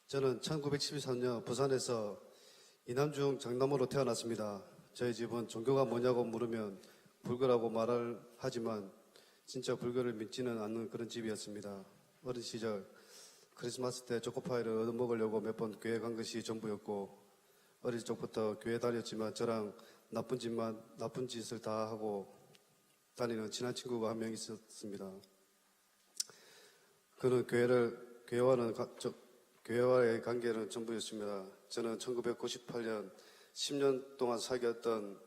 저는 1973년 부산에서 이남중 장남으로 태어났습니다. 저희 집은 종교가 뭐냐고 물으면 불교라고 말을 하지만 진짜 불교를 믿지는 않는 그런 집이었습니다. 어린 시절 크리스마스 때 초코파이를 얻어먹으려고 몇 번 교회 간 것이 전부였고, 어릴 적부터 교회 다녔지만 저랑 나쁜 짓을 다 하고 다니는 친한 친구가 한 명 있었습니다. 그는 교회와의 관계는 전부였습니다. 저는 1998년 10년 동안 사귀었던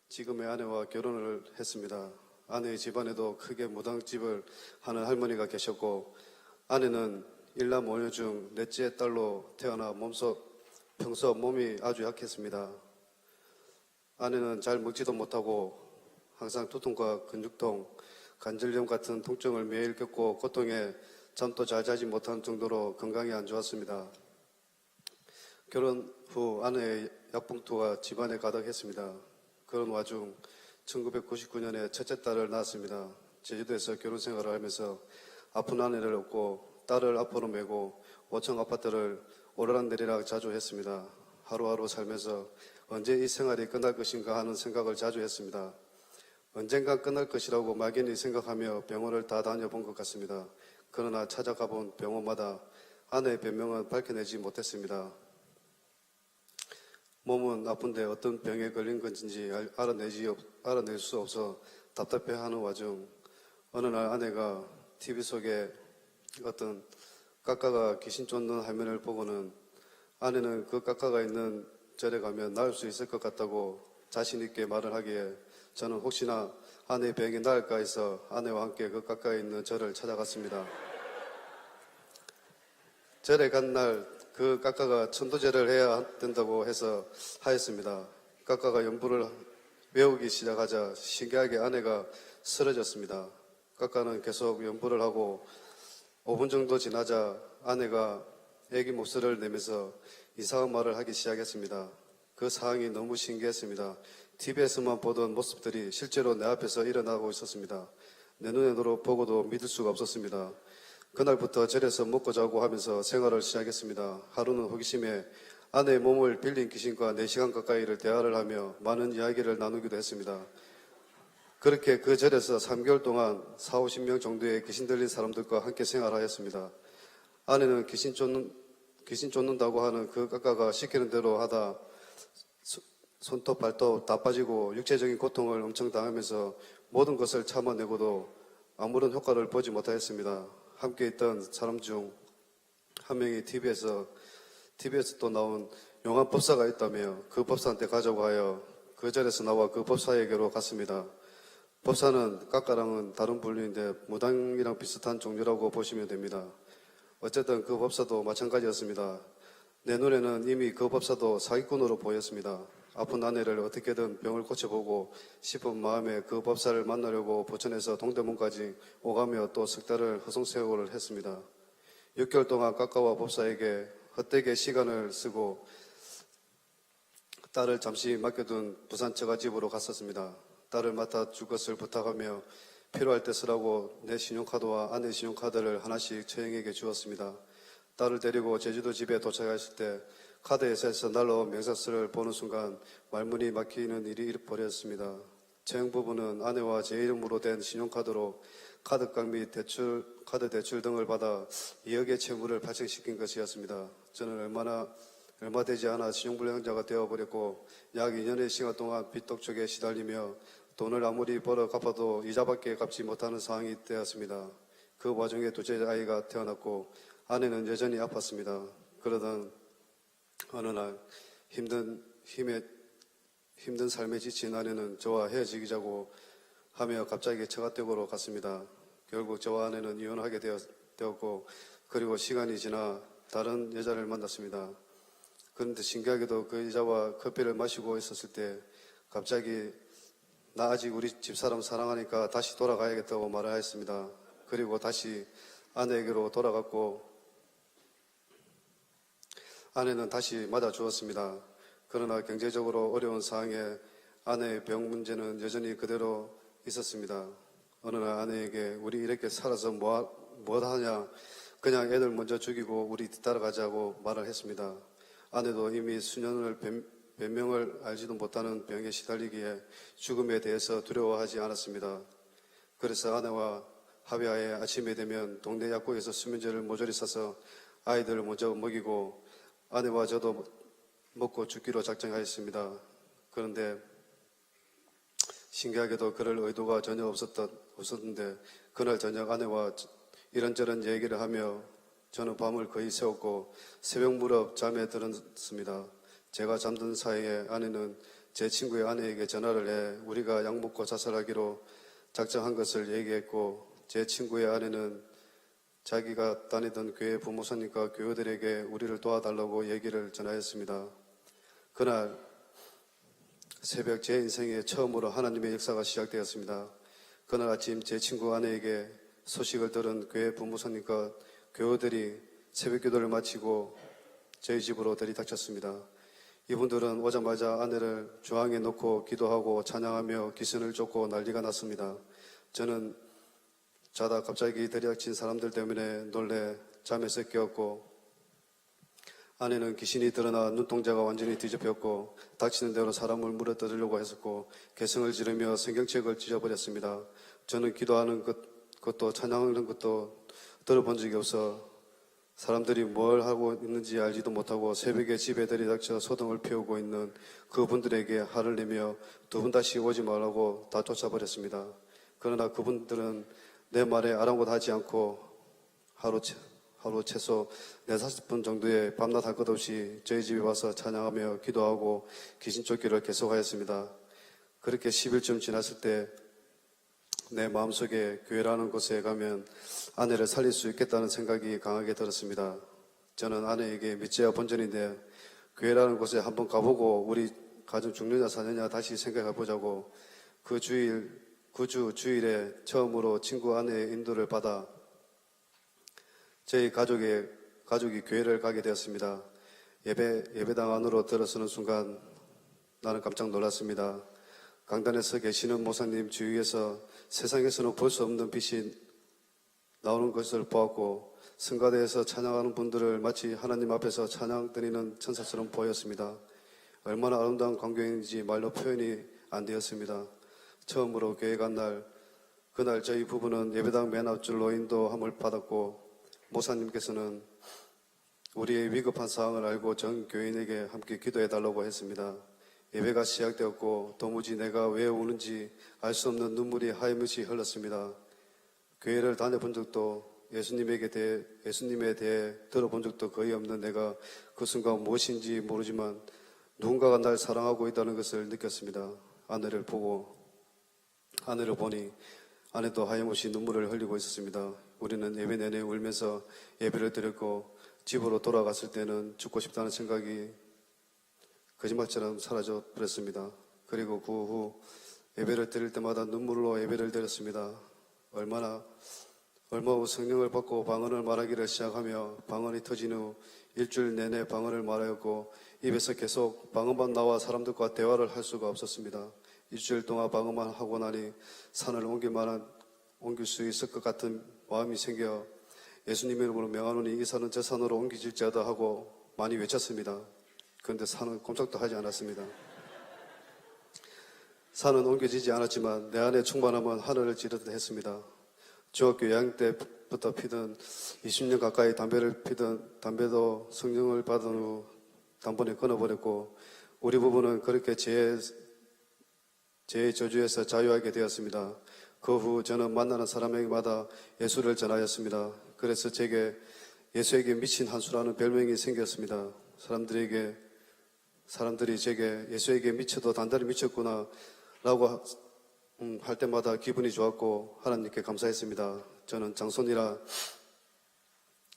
지금의 아내와 결혼을 했습니다. 아내의 집안에도 크게 무당집을 하는 할머니가 계셨고, 아내는 일남 5녀 중 넷째 딸로 태어나 평소 몸이 아주 약했습니다. 아내는 잘 먹지도 못하고 항상 두통과 근육통, 관절염 같은 통증을 매일 겪고 고통에 잠도 잘 자지 못한 정도로 건강이 안 좋았습니다. 결혼 후 아내의 약봉투가 집안에 가득했습니다. 그런 와중 1999년에 첫째 딸을 낳았습니다. 제주도에서 결혼 생활을 하면서 아픈 아내를 얻고 딸을 앞으로 메고 5층 아파트를 오르락내리락 자주 했습니다. 하루하루 살면서 언제 이 생활이 끝날 것인가 하는 생각을 자주 했습니다. 언젠가 끝날 것이라고 막연히 생각하며 병원을 다 다녀본 것 같습니다. 그러나 찾아가본 병원마다 아내의 변명은 밝혀내지 못했습니다. 몸은 아픈데 어떤 병에 걸린 건지 알아낼 수 없어 답답해하는 와중 어느 날 아내가 TV 속에 어떤 까까가 귀신 쫓는 화면을 보고는 아내는 그 까까가 있는 절에 가면 나을 수 있을 것 같다고 자신 있게 말을 하기에 저는 혹시나 아내의 병이 나을까 해서 아내와 함께 그 까까에 있는 절을 찾아갔습니다. 절에 간 날 그 까까가 천도제를 해야 된다고 해서 하였습니다. 까까가 연부를 외우기 시작하자 신기하게 아내가 쓰러졌습니다. 까까는 계속 연부를 하고 5분 정도 지나자 아내가 애기 목소리를 내면서 이상한 말을 하기 시작했습니다. 그 상황이 너무 신기했습니다. TV에서만 보던 모습들이 실제로 내 앞에서 일어나고 있었습니다. 내 눈으로 보고도 믿을 수가 없었습니다. 그날부터 절에서 먹고 자고 하면서 생활을 시작했습니다. 하루는 호기심에 아내의 몸을 빌린 귀신과 4시간 가까이를 대화를 하며 많은 이야기를 나누기도 했습니다. 그렇게 그 절에서 3개월 동안 40-50명 정도의 귀신 들린 사람들과 함께 생활하였습니다. 아내는 귀신 쫓는다고 하는 그 까까가 시키는 대로 하다 손톱 발톱 다 빠지고 육체적인 고통을 엄청 당하면서 모든 것을 참아내고도 아무런 효과를 보지 못하였습니다. 함께 있던 사람 중 한 명이 TV에서 또 나온 용한 법사가 있다며 그 법사한테 가자고 하여 그 절에서 나와 그 법사에게로 갔습니다. 법사는 까까랑은 다른 분류인데 무당이랑 비슷한 종류라고 보시면 됩니다. 어쨌든 그 법사도 마찬가지였습니다. 내 눈에는 이미 그 법사도 사기꾼으로 보였습니다. 아픈 아내를 어떻게든 병을 고쳐보고 싶은 마음에 그 법사를 만나려고 부천에서 동대문까지 오가며 또 석 달을 허송세월을 했습니다. 6개월 동안 까까와 법사에게 헛되게 시간을 쓰고 딸을 잠시 맡겨둔 부산 처가집으로 갔었습니다. 딸을 맡아줄 것을 부탁하며 필요할 때 쓰라고 내 신용카드와 아내 신용카드를 하나씩 처형에게 주었습니다. 딸을 데리고 제주도 집에 도착했을 때 카드 회사에서 날라온 명사스를 보는 순간 말문이 막히는 일이 벌어졌습니다. 처형 부부는 아내와 제 이름으로 된 신용카드로 카드값 및 카드 대출 등을 받아 2억의 채무를 발생시킨 것이었습니다. 저는 얼마 되지 않아 신용불량자가 되어버렸고 약 2년의 시간 동안 빚독촉에 시달리며 돈을 아무리 벌어 갚아도 이자밖에 갚지 못하는 상황이 되었습니다. 그 와중에 둘째 아이가 태어났고 아내는 여전히 아팠습니다. 그러던 어느 날 힘든 삶에 지친 아내는 저와 헤어지자고 하며 갑자기 처가댁으로 갔습니다. 결국 저와 아내는 이혼하게 되었고 그리고 시간이 지나 다른 여자를 만났습니다. 그런데 신기하게도 그 여자와 커피를 마시고 있었을 때 갑자기 나 아직 우리 집사람 사랑하니까 다시 돌아가야겠다고 말을 했습니다. 그리고 다시 아내에게로 돌아갔고 아내는 다시 맞아주었습니다. 그러나 경제적으로 어려운 상황에 아내의 병 문제는 여전히 그대로 있었습니다. 어느 날 아내에게 우리 이렇게 살아서 뭐 하냐 그냥 애들 먼저 죽이고 우리 뒤따라가자고 말을 했습니다. 아내도 이미 수년을 변명을 알지도 못하는 병에 시달리기에 죽음에 대해서 두려워하지 않았습니다. 그래서 아내와 합의하에 아침이 되면 동네 약국에서 수면제를 모조리 사서 아이들을 먼저 먹이고 아내와 저도 먹고 죽기로 작정하였습니다. 그런데 신기하게도 그럴 의도가 전혀 없었는데 그날 저녁 아내와 이런저런 얘기를 하며 저는 밤을 거의 새웠고 새벽 무렵 잠에 들었습니다. 제가 잠든 사이에 아내는 제 친구의 아내에게 전화를 해 우리가 약 먹고 자살하기로 작정한 것을 얘기했고 제 친구의 아내는 자기가 다니던 교회 부모사님과 교우들에게 우리를 도와달라고 얘기를 전하였습니다. 그날 새벽 제 인생에 처음으로 하나님의 역사가 시작되었습니다. 그날 아침 제 친구 아내에게 소식을 들은 교회 부모사님과 교우들이 새벽 기도를 마치고 저희 집으로 들이닥쳤습니다. 이분들은 오자마자 아내를 주황에 놓고 기도하고 찬양하며 귀신을 쫓고 난리가 났습니다. 저는 자다 갑자기 들이닥친 사람들 때문에 놀래 잠에서 깨었고 아내는 귀신이 드러나 눈동자가 완전히 뒤집혔고 닥치는 대로 사람을 물어뜯으려고 했었고 개성을 지르며 성경책을 찢어버렸습니다. 저는 기도하는 것도 찬양하는 것도 들어본 적이 없어 사람들이 뭘 하고 있는지 알지도 못하고 새벽에 집에 들이닥쳐 소동을 피우고 있는 그분들에게 화를 내며 두 번 다시 오지 말라고 다 쫓아버렸습니다. 그러나 그분들은 내 말에 아랑곳하지 않고 하루 최소 40분 정도의 밤낮 할 것 없이 저희 집에 와서 찬양하며 기도하고 귀신 쫓기를 계속하였습니다. 그렇게 10일쯤 지났을 때 내 마음속에 교회라는 곳에 가면 아내를 살릴 수 있겠다는 생각이 강하게 들었습니다. 저는 아내에게 믿져야 본전인데 교회라는 곳에 한번 가보고 우리 가정 죽느냐 사느냐 다시 생각해보자고 그 주일에 처음으로 친구 아내의 인도를 받아 저희 가족이 교회를 가게 되었습니다. 예배당 안으로 들어서는 순간 나는 깜짝 놀랐습니다. 강단에 서 계시는 목사님 주위에서 세상에서는 볼 수 없는 빛이 나오는 것을 보았고 성가대에서 찬양하는 분들을 마치 하나님 앞에서 찬양 드리는 천사처럼 보였습니다. 얼마나 아름다운 광경인지 말로 표현이 안 되었습니다. 처음으로 교회 간 날, 그날 저희 부부는 예배당 맨 앞줄로 인도함을 받았고 목사님께서는 우리의 위급한 상황을 알고 전 교인에게 함께 기도해달라고 했습니다. 예배가 시작되었고 도무지 내가 왜 우는지 알 수 없는 눈물이 하염없이 흘렀습니다. 교회를 다녀본 적도 예수님에 대해 들어본 적도 거의 없는 내가 그 순간 무엇인지 모르지만 누군가가 날 사랑하고 있다는 것을 느꼈습니다. 아내를 보니 아내도 하염없이 눈물을 흘리고 있었습니다. 우리는 예배 내내 울면서 예배를 드렸고 집으로 돌아갔을 때는 죽고 싶다는 생각이 거짓말처럼 사라져 버렸습니다. 그리고 그 후 예배를 드릴 때마다 눈물로 예배를 드렸습니다. 얼마 후 성령을 받고 방언을 말하기를 시작하며 방언이 터진 후 일주일 내내 방언을 말하였고 입에서 계속 방언만 나와 사람들과 대화를 할 수가 없었습니다. 일주일 동안 방언만 하고 나니 산을 옮길 수 있을 것 같은 마음이 생겨 예수님의 이름으로 명하노니 이 산은 저 산으로 옮겨질지어다 하고 많이 외쳤습니다. 그런데 산은 꼼짝도 하지 않았습니다. 산은 옮겨지지 않았지만 내 안의 충만함은 하늘을 찌르듯 했습니다. 중학교 2학년 때부터 피던 20년 가까이 담배도 성령을 받은 후 단번에 끊어버렸고 우리 부부는 그렇게 죄의 저주에서 자유하게 되었습니다. 그 후 저는 만나는 사람에게마다 예수를 전하였습니다. 그래서 제게 예수에게 미친 한수라는 별명이 생겼습니다. 사람들이 제게 예수에게 미쳐도 단단히 미쳤구나 라고 할 때마다 기분이 좋았고 하나님께 감사했습니다. 저는 장손이라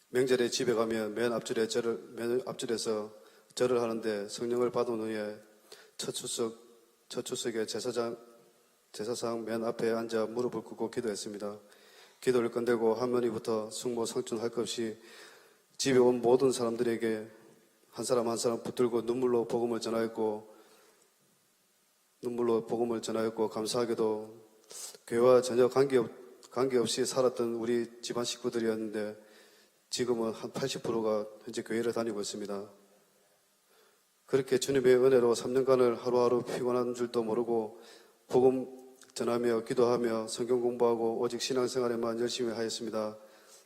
명절에 집에 가면 맨 앞줄에서 절을 하는데 성령을 받은 후에 첫 추석에 제사상 맨 앞에 앉아 무릎을 꿇고 기도했습니다. 기도를 끝내고 할머니부터 숙모 상춘 할 것 없이 집에 온 모든 사람들에게 한 사람 한 사람 붙들고 눈물로 복음을 전하였고 감사하게도 교회와 전혀 관계없이 살았던 우리 집안 식구들이었는데 지금은 한 80%가 현재 교회를 다니고 있습니다. 그렇게 주님의 은혜로 3년간을 하루하루 피곤한 줄도 모르고 복음 전하며 기도하며 성경 공부하고 오직 신앙생활에만 열심히 하였습니다.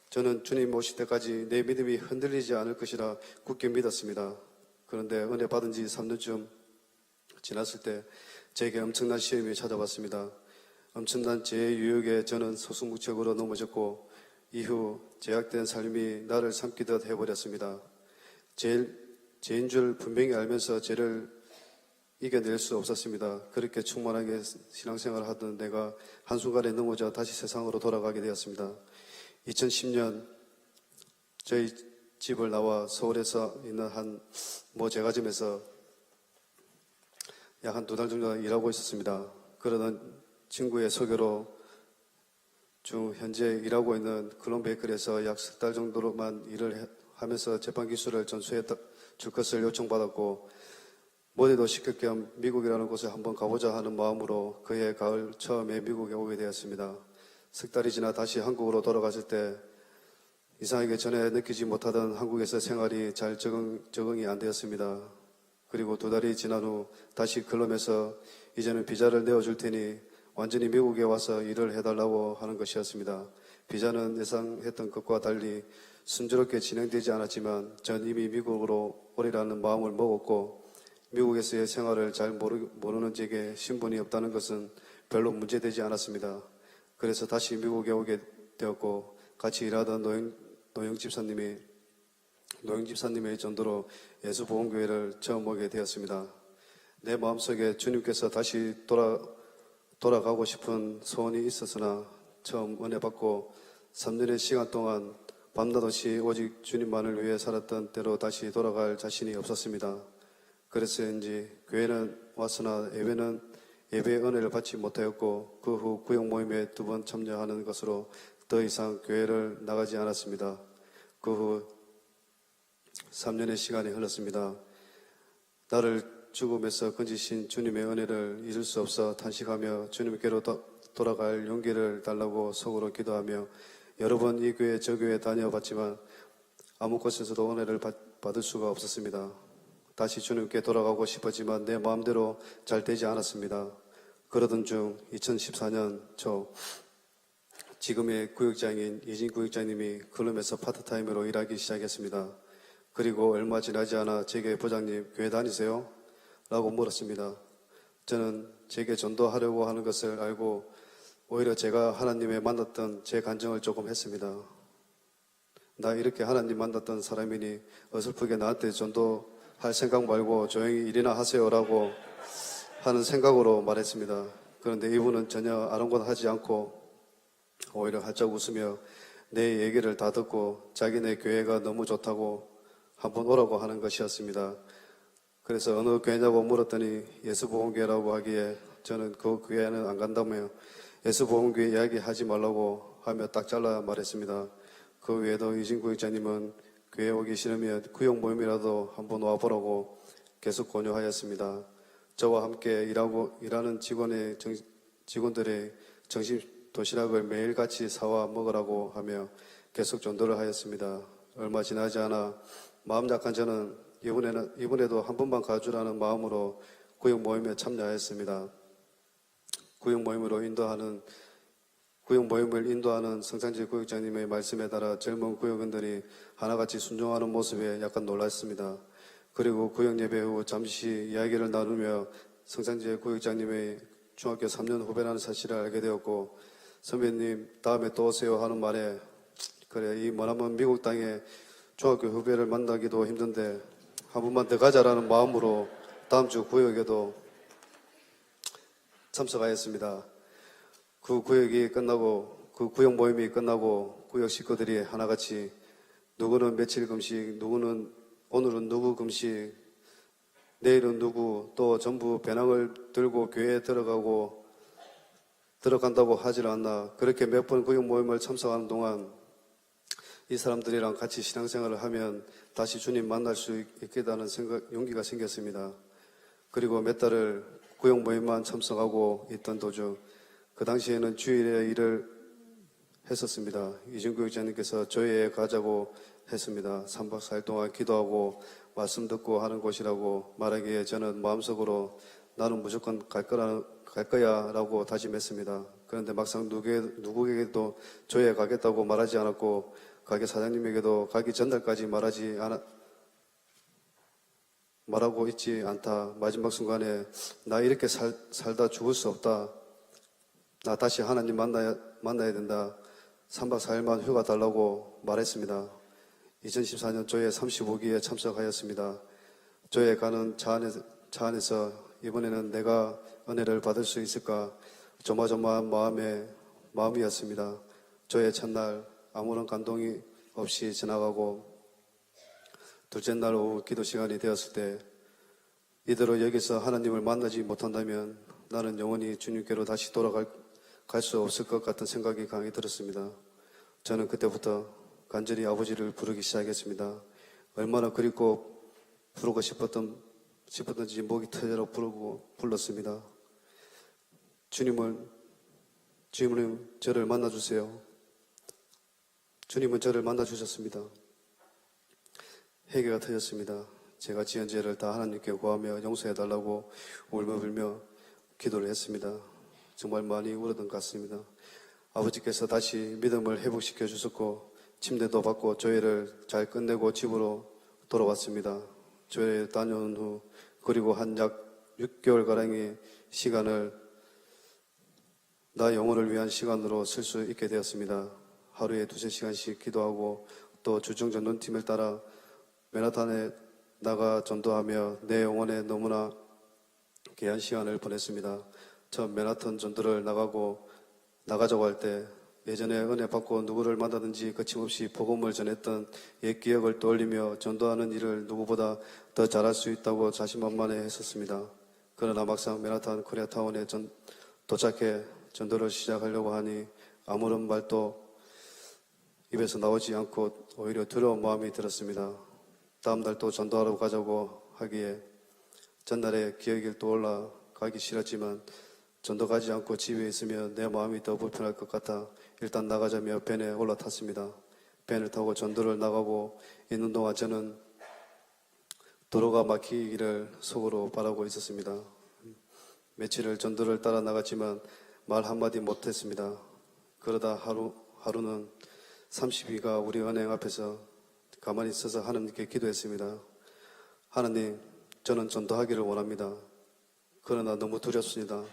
저는 주님 오실 때까지 내 믿음이 흔들리지 않을 것이라 굳게 믿었습니다. 그런데 은혜 받은 지 3년쯤 지났을 때 제게 엄청난 시험이 찾아왔습니다. 엄청난 죄의 유혹에 저는 소승무책으로 넘어졌고 이후 제약된 삶이 나를 삼키듯 해버렸습니다. 죄인 줄 분명히 알면서 죄를 이겨낼 수 없었습니다. 그렇게 충만하게 신앙생활을 하던 내가 한순간에 넘어져 다시 세상으로 돌아가게 되었습니다. 2010년 저희 집을 나와 서울에서 있는 한 제과점에서 약 한 2달 정도 일하고 있었습니다. 그러던 친구의 소개로 현재 일하고 있는 클론 베이커리에서 약 3달 정도로만 일을 하면서 제빵 기술을 전수해 줄 것을 요청받았고 모델도 시킬 겸 미국이라는 곳에 한번 가보자 하는 마음으로 그해 가을 처음에 미국에 오게 되었습니다. 3달이 지나 다시 한국으로 돌아갔을 때 이상하게 전에 느끼지 못하던 한국에서 생활이 잘 적응이 안 되었습니다. 그리고 2달이 지난 후 다시 클럼에서 이제는 비자를 내어줄 테니 완전히 미국에 와서 일을 해달라고 하는 것이었습니다. 비자는 예상했던 것과 달리 순조롭게 진행되지 않았지만 전 이미 미국으로 오리라는 마음을 먹었고 미국에서의 생활을 잘 모르는 제게 신분이 없다는 것은 별로 문제되지 않았습니다. 그래서 다시 미국에 오게 되었고 같이 일하던 노영 집사님의 전도로 예수보험교회를 처음 오게 되었습니다. 내 마음속에 주님께서 다시 돌아가고 싶은 소원이 있었으나 처음 은혜 받고 3년의 시간 동안 밤낮 없이 오직 주님만을 위해 살았던 때로 다시 돌아갈 자신이 없었습니다. 그래서인지 교회는 왔으나 예배의 은혜를 받지 못하였고 그 후 구역 모임에 2번 참여하는 것으로 더 이상 교회를 나가지 않았습니다. 그 후 3년의 시간이 흘렀습니다. 나를 죽음에서 건지신 주님의 은혜를 잊을 수 없어 탄식하며 주님께로 돌아갈 용기를 달라고 속으로 기도하며 여러 번 이 교회 저 교회 다녀봤지만 아무 곳에서도 은혜를 받을 수가 없었습니다. 다시 주님께 돌아가고 싶었지만 내 마음대로 잘 되지 않았습니다. 그러던 중 2014년 초 지금의 구역장인 이진 구역장님이 클럼에서 파트타임으로 일하기 시작했습니다. 그리고 얼마 지나지 않아 제게 부장님 교회 다니세요? 라고 물었습니다. 저는 제게 전도하려고 하는 것을 알고 오히려 제가 하나님의 만났던 제 간증을 조금 했습니다. 나 이렇게 하나님 만났던 사람이니 어설프게 나한테 전도할 생각 말고 조용히 일이나 하세요라고 하는 생각으로 말했습니다. 그런데 이분은 전혀 아랑곳하지 않고 오히려 활짝 웃으며 내 얘기를 다 듣고 자기네 교회가 너무 좋다고 한번 오라고 하는 것이었습니다. 그래서 어느 교회냐고 물었더니 예수보험교회라고 하기에 저는 그 교회는 안 간다며 예수보험교회 이야기하지 말라고 하며 딱 잘라 말했습니다. 그 외에도 이진 구역장님은 교회 오기 싫으면 구역 모임이라도 한번 와보라고 계속 권유하였습니다. 저와 함께 일하는 직원들의 점심 도시락을 매일같이 사와 먹으라고 하며 계속 전도를 하였습니다. 얼마 지나지 않아 마음 약한 저는 이번에도 한 번만 가주라는 마음으로 구역 모임에 참여하였습니다. 구역 모임을 인도하는 성찬지 구역장님의 말씀에 따라 젊은 구역원들이 하나같이 순종하는 모습에 약간 놀랐습니다. 그리고 구역 예배 후 잠시 이야기를 나누며 성찬지 구역장님의 중학교 3년 후배라는 사실을 알게 되었고 선배님 다음에 또 오세요 하는 말에 그래 이 머나먼 미국 땅에 중학교 후배를 만나기도 힘든데 한 번만 더 가자라는 마음으로 다음 주 구역에도 참석하였습니다. 그 구역 모임이 끝나고 구역 식구들이 하나같이 누구는 며칠 금식, 누구는 오늘은 누구 금식, 내일은 누구 또 전부 배낭을 들고 교회에 들어간다고 하질 않나. 그렇게 몇 번 구역 모임을 참석하는 동안 이 사람들이랑 같이 신앙생활을 하면 다시 주님 만날 수 있겠다는 용기가 생겼습니다. 그리고 몇 달을 구역 모임만 참석하고 있던 도중 그 당시에는 주일에 일을 했었습니다. 이준 구역장님께서 교회에 가자고 했습니다. 3박 4일 동안 기도하고 말씀 듣고 하는 곳이라고 말하기에 저는 마음속으로 나는 무조건 갈 거야 라고 다짐했습니다. 그런데 막상 누구에게도 조에 가겠다고 말하지 않았고 가게 사장님에게도 가기 전날까지 말하고 있지 않다. 마지막 순간에 나 이렇게 살다 죽을 수 없다. 나 다시 하나님 만나야 된다. 3박 4일만 휴가 달라고 말했습니다. 2014년 조회 35기에 참석하였습니다. 조회 가는 차 안에서 이번에는 내가 은혜를 받을 수 있을까 조마조마한 마음이었습니다. 조회 첫날 아무런 감동이 없이 지나가고 둘째 날 오후 기도 시간이 되었을 때 이대로 여기서 하나님을 만나지 못한다면 나는 영원히 주님께로 다시 돌아갈 수 없을 것 같은 생각이 강히 들었습니다. 저는 그때부터 간절히 아버지를 부르기 시작했습니다. 얼마나 그립고 부르고 싶었던지 목이 터져라 불렀습니다. 주님은 저를 만나주세요. 주님은 저를 만나주셨습니다. 회개가 터졌습니다. 제가 지은 죄를 다 하나님께 구하며 용서해달라고 울며불며 기도를 했습니다. 정말 많이 울었던 것 같습니다. 아버지께서 다시 믿음을 회복시켜 주셨고 침대도 받고 조회를 잘 끝내고 집으로 돌아왔습니다. 조회 다녀온 후 그리고 한 약 6개월가량의 시간을 나 영혼을 위한 시간으로 쓸 수 있게 되었습니다. 하루에 2-3시간씩 기도하고 또 주정전도팀을 따라 맨하탄에 나가 전도하며 내 영혼에 너무나 귀한 시간을 보냈습니다. 처음 맨하탄 전도를 나가자고 할 때 예전에 은혜 받고 누구를 만나든지 거침없이 복음을 전했던 옛 기억을 떠올리며 전도하는 일을 누구보다 더 잘할 수 있다고 자신만만해 했었습니다. 그러나 막상 맨하탄 코리아타운에 도착해 전도를 시작하려고 하니 아무런 말도 입에서 나오지 않고 오히려 두려운 마음이 들었습니다. 다음 날 또 전도하러 가자고 하기에 전날의 기억이 떠올라 가기 싫었지만 전도 가지 않고 집에 있으면 내 마음이 더 불편할 것 같아 일단 나가자며 밴에 올라탔습니다. 밴을 타고 전도를 나가고 있는 동안 저는 도로가 막히기를 속으로 바라고 있었습니다. 며칠을 전도를 따라 나갔지만 말 한마디 못했습니다. 그러다 하루는 30위가 우리 은행 앞에서 가만히 있어서 하나님께 기도했습니다. 하나님, 저는 전도하기를 원합니다. 그러나 너무 두렵습니다.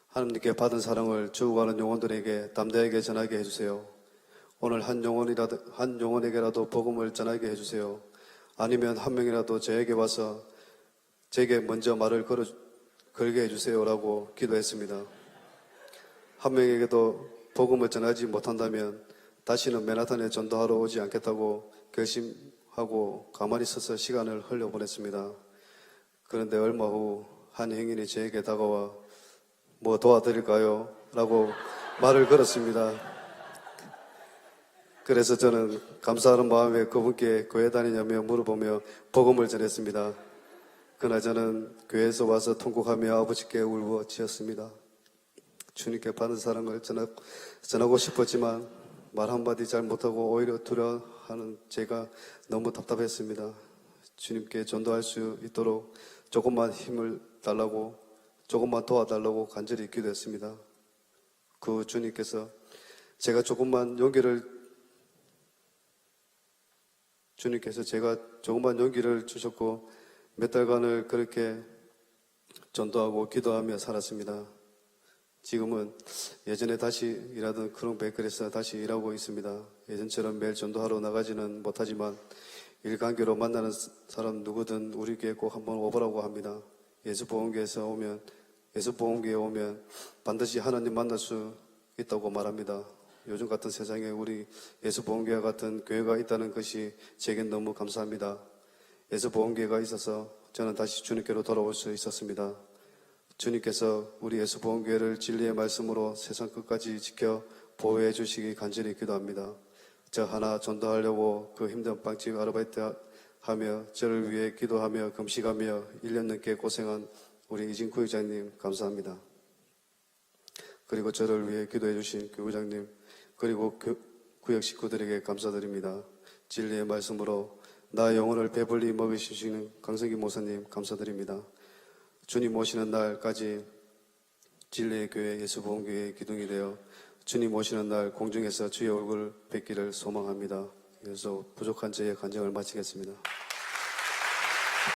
하나님께 받은 사랑을 죽어가는 영혼들에게 담대하게 전하게 해주세요. 오늘 한 영혼에게라도 복음을 전하게 해주세요. 아니면 한 명이라도 저에게 와서 제게 먼저 말을 걸게 해주세요라고 기도했습니다. 한 명에게도 복음을 전하지 못한다면 다시는 맨하탄에 전도하러 오지 않겠다고 결심하고 가만히 서서 시간을 흘려보냈습니다. 그런데 얼마 후 한 행인이 저에게 다가와 뭐 도와드릴까요? 라고 말을 걸었습니다. 그래서 저는 감사하는 마음에 그분께 교회 다니냐며 물어보며 복음을 전했습니다. 그러나 저는 교회에서 와서 통곡하며 아버지께 울부짖었습니다. 주님께 받은 사랑을 전하고 싶었지만 말 한마디 잘 못하고 오히려 두려워하는 제가 너무 답답했습니다. 주님께 전도할 수 있도록 조금만 힘을 달라고, 조금만 도와달라고 간절히 기도했습니다. 그 주님께서 제가 조금만 용기를 주셨고 몇 달간을 그렇게 전도하고 기도하며 살았습니다. 지금은 예전에 다시 일하던 크롱 베이커리에서 다시 일하고 있습니다. 예전처럼 매일 전도하러 나가지는 못하지만 일관계로 만나는 사람 누구든 우리 교회 꼭 한번 오보라고 합니다. 예수보험교회에 오면 반드시 하나님 만날 수 있다고 말합니다. 요즘 같은 세상에 우리 예수보험교회 같은 교회가 있다는 것이 제겐 너무 감사합니다. 예수보험교회가 있어서 저는 다시 주님께로 돌아올 수 있었습니다. 주님께서 우리 예수보험교회를 진리의 말씀으로 세상 끝까지 지켜 보호해 주시기 간절히 기도합니다. 저 하나 전도하려고 그 힘든 빵집 아르바이트 하며 저를 위해 기도하며 금식하며 1년 넘게 고생한 우리 이진구 회장님 감사합니다. 그리고 저를 위해 기도해 주신 교회장님 그리고 구역 식구들에게 감사드립니다. 진리의 말씀으로 나의 영혼을 배불리 먹이시는 강성기 목사님 감사드립니다. 주님 오시는 날까지 진리의 교회 예수보험교회의 기둥이 되어 주님 오시는 날 공중에서 주의 얼굴 뵙기를 소망합니다. 그래서 부족한 저의 간증을 마치겠습니다.